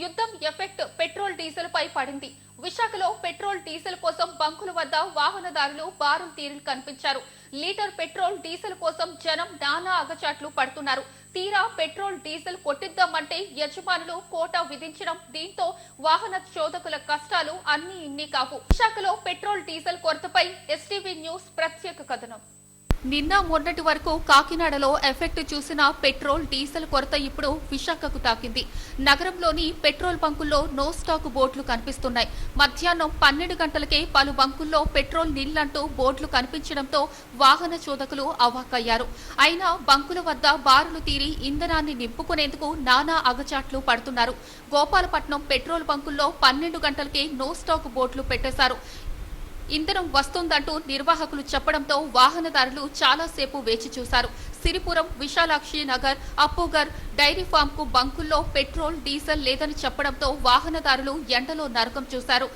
యుద్ధం effect petrol diesel పై పడింది. విశాఖలో పెట్రోల్ డీజిల్ కోసం బంకుల వద్ద వాహనదారులు బారులు తీరి కనిపించారు. లీటర్ పెట్రోల్ డీజిల్ కోసం జనం నానా అగచాట్లు పడుతున్నారు. తీరా పెట్రోల్ డీజిల్ కొట్టిద్దామంటే యజమానులు కోటా విధించడం, దీంతో వాహన చోదకుల కష్టాలు అన్ని ఇన్ని కావు. విశాఖలో పెట్రోల్ డీజిల్ కొరతపై ఎస్టీవీ న్యూస్ ప్రత్యేక కథనం. నిన్న మొన్నటి వరకు కాకినాడలో ఎఫెక్ట్ చూసిన పెట్రోల్ డీజిల్ కొరత ఇప్పుడు విశాఖకు తాకింది. నగరంలోని పెట్రోల్ బంకుల్లో నో స్టాక్ బోర్డులు కనిపిస్తున్నాయి. మధ్యాహ్నం 12 గంటలకే పలు బంకుల్లో పెట్రోల్ నిల్లంటూ బోర్డులు కనిపించడంతో వాహన చోదకులు అవాక్కయ్యారు. అయినా బంకుల వద్ద బారులు తీరి ఇంధనాన్ని నింపుకునేందుకు నానా అగచాట్లు పడుతున్నారు. గోపాలపట్నం పెట్రోల్ బంకుల్లో 12 గంటలకే నో స్టాక్ బోర్డులు పెట్టేశారు. ఇంధనం వస్తుందంటూ నిర్వాహకులు చెప్పడంతో వాహనదారులు చాలాసేపు వేచి చూశారు. సిరిపురం, విశాలాక్షి నగర్, అప్పుగర్ డైరీ ఫామ్ కు బంకుల్లో పెట్రోల్ డీజిల్ లేదని చెప్పడంతో వాహనదారులు ఎండలో నరకం చూశారు.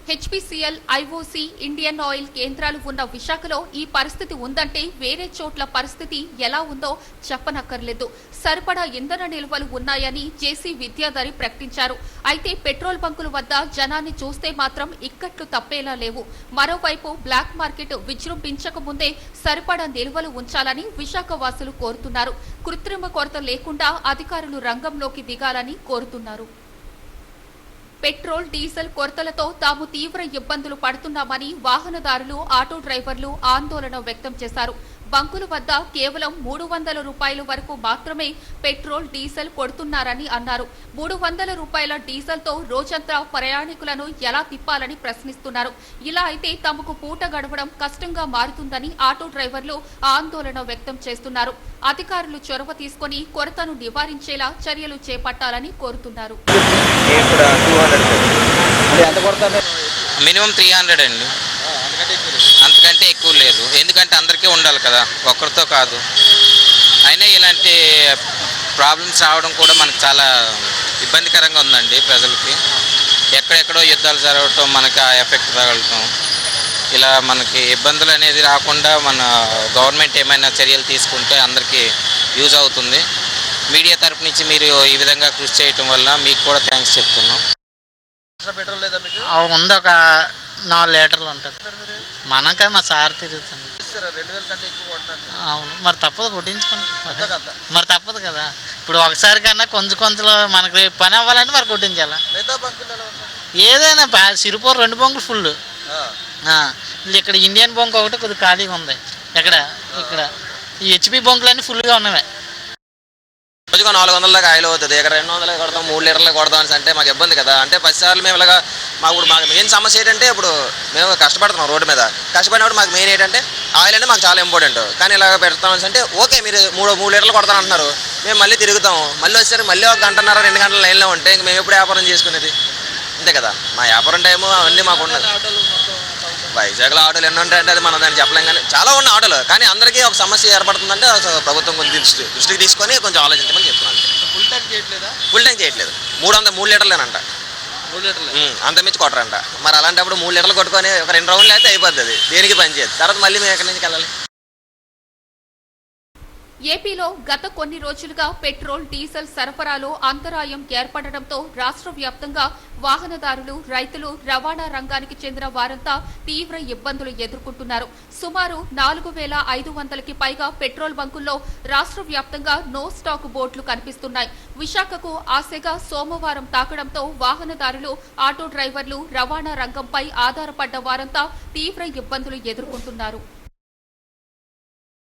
హెచ్పీసీఎల్, ఐఓసీ, ఇండియన్ ఆయిల్ కేంద్రాలు ఉన్న విశాఖలో ఈ పరిస్థితి ఉందంటే వేరే చోట్ల పరిస్థితి ఎలా ఉందో చెప్పనక్కర్లేదు. సరిపడా ఇంధన నిల్వలు ఉన్నాయని జేసీ విద్యాధరి ప్రకటించారు. అయితే పెట్రోల్ బంకుల వద్ద జనాన్ని చూస్తే మాత్రం ఇక్కట్లు తప్పేలా లేవు. మరోవైపు బ్లాక్ మార్కెట్ విజృంభించక ముందే సరిపడా నిల్వలు ఉంచాలని విశాఖ వాసులు కోరుతున్నారు. కృత్రిమ కొరత లేకుండా అధికారులు రంగంలోకి దిగాలని కోరుతున్నారు. పెట్రోల్ డీజిల్ కొరతలతో తాము తీవ్ర ఇబ్బందులు పడుతున్నామని వాహనదారులు, ఆటో డ్రైవర్లు ఆందోళన వ్యక్తం చేశారు. బంకుల వద్ద కేవలం 300 రూపాయల వరకు మాత్రమే పెట్రోల్ డీజిల్ కొడుతున్నారని అన్నారు. 300 రూపాయల డీజిల్తో రోజంతా ప్రయాణికులను ఎలా తిప్పాలని ప్రశ్నిస్తున్నారు. ఇలా అయితే తమకు పూట గడవడం కష్టంగా మారుతుందని ఆటో డ్రైవర్లు ఆందోళన వ్యక్తం చేస్తున్నారు. అధికారులు చొరవ తీసుకుని కొరతను నివారించేలా చర్యలు చేపట్టాలని కోరుతున్నారు. మినిమం 300 అండి, అంతకంటే ఎక్కువ లేదు. ఎందుకంటే అందరికీ ఉండాలి కదా, ఒక్కరితో కాదు. అయినా ఇలాంటి ప్రాబ్లమ్స్ రావడం కూడా మనకు చాలా ఇబ్బందికరంగా ఉందండి ప్రజలకి. ఎక్కడెక్కడో యుద్ధాలు జరగటం, మనకి ఆ ఎఫెక్ట్ తగలటం, ఇలా మనకి ఇబ్బందులు అనేది రాకుండా మన గవర్నమెంట్ ఏమైనా చర్యలు తీసుకుంటే అందరికీ యూజ్ అవుతుంది. మీడియా తరపు నుంచి మీరు ఈ విధంగా కృషి చేయటం వల్ల మీకు కూడా థ్యాంక్స్ చెప్తున్నాం. ఉంది, ఒక 4 లీటర్లు ఉంటుంది. మనక మా సార్ తిరుగుతుంది. అవును, మరి తప్పదు, కొట్టించుకోండి. మరి తప్పదు కదా. ఇప్పుడు ఒకసారి కన్నా కొంచెంలో మనకి పని అవ్వాలంటే మరి కొట్టించాలా. ఏదైనా సిరిపూర్ 2 బంకులు ఫుల్. ఇక్కడ ఇండియన్ బంక్ ఒకటి కొద్దిగా ఖాళీగా ఉంది. ఇక్కడ ఈ హెచ్పి బంకులన్నీ ఫుల్గా ఉన్నవే. రోజుగా 400 దాకా ఆయిల్ అవుతుంది. ఇక్కడ 200 కొడతాం, 3 లీటర్లు కొడతాం అంటే మాకు ఇబ్బంది కదా. అంటే 10 సార్లు మేము ఇలాగా మాకు మెయిన్ సమస్య ఏంటంటే ఇప్పుడు మేము కష్టపడుతున్నాం రోడ్డు మీద. కష్టపడినప్పుడు మాకు మెయిన్ ఏంటంటే ఆయిల్ అంటే మాకు చాలా ఇంపార్టెంట్. కానీ ఇలాగ పెడతామని అంటే ఓకే, మీరు 3 లీటర్లు కొడతాను అంటున్నారు, మేము మళ్ళీ తిరుగుతాం. మళ్ళీ వచ్చేసరికి మళ్ళీ 1 గంటన్నర 2 గంటల లైన్లో ఉంటే ఇంక మేము ఎప్పుడు వ్యాపారం చేసుకునేది? అంతే కదా, మా వ్యాపారం టైము అవన్నీ మాకు ఉన్నది. వైజాగ్లో ఆటోలు ఎన్ని ఉంటాయంటే అది మనం దాన్ని చెప్పలేం. కానీ చాలా ఉన్నాయి ఆటోలు. కానీ అందరికీ ఒక సమస్య ఏర్పడుతుందంటే ప్రభుత్వం కొంచెం దృష్టికి తీసుకొని కొంచెం ఆలోచించమని చెప్తున్నాను. ఫుల్ ట్యాంక్ చేయట్లేదు. 300 లీటర్లేనంట. 3 లీటర్లు అంత మించి కొట్టరంట. మరి అలాంటప్పుడు 3 లీటర్లు కొట్టుకొని ఒక 2 రౌండ్లు అయితే అయిపోతుంది. దేనికి పని చేయదు. తర్వాత మళ్ళీ మేము ఎక్కడి నుంచి వెళ్ళాలి? ఏపీలో గత కొన్ని రోజులుగా పెట్రోల్, డీజిల్ సరఫరాలో అంతరాయం ఏర్పడడంతో రాష్ట్ర వ్యాప్తంగా వాహనదారులు, రైతులు, రవాణా రంగానికి చెందిన వారంతా తీవ్ర ఇబ్బందులు ఎదుర్కొంటున్నారు. సుమారు 4500కి పైగా పెట్రోల్ బంకుల్లో రాష్ట్ర వ్యాప్తంగా నో స్టాక్ బోర్డులు కనిపిస్తున్నాయి. విశాఖకు ఆశగా సోమవారం తాకడంతో వాహనదారులు, ఆటో డ్రైవర్లు, రవాణా రంగంపై ఆధారపడ్డ వారంతా తీవ్ర ఇబ్బందులు ఎదుర్కొంటున్నారు.